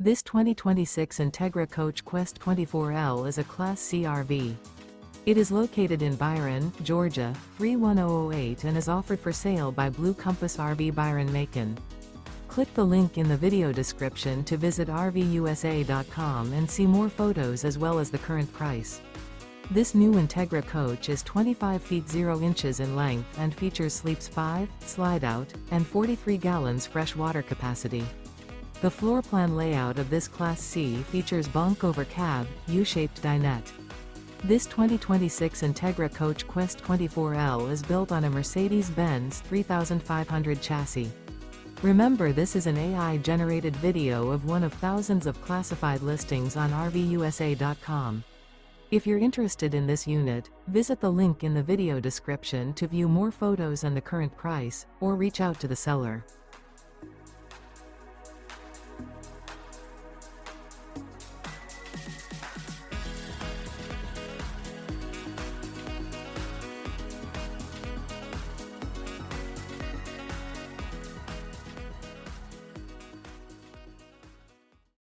This 2026 Entegra Coach Qwest 24L is a Class C RV. It is located in Byron, Georgia, 31008 and is offered for sale by Blue Compass RV Byron-Macon. Click the link in the video description to visit RVUSA.com and see more photos as well as the current price. This new Entegra coach is 25 feet 0 inches in length and features sleeps 5, slide-out, and 43 gallons fresh water capacity. The floor plan layout of this Class C features Bunk Over Cab, U-shaped dinette. This 2026 Entegra Coach Qwest 24L is built on a Mercedes-Benz 3500 chassis. Remember, this is an AI-generated video of one of thousands of classified listings on RVUSA.com. If you're interested in this unit, visit the link in the video description to view more photos and the current price, or reach out to the seller.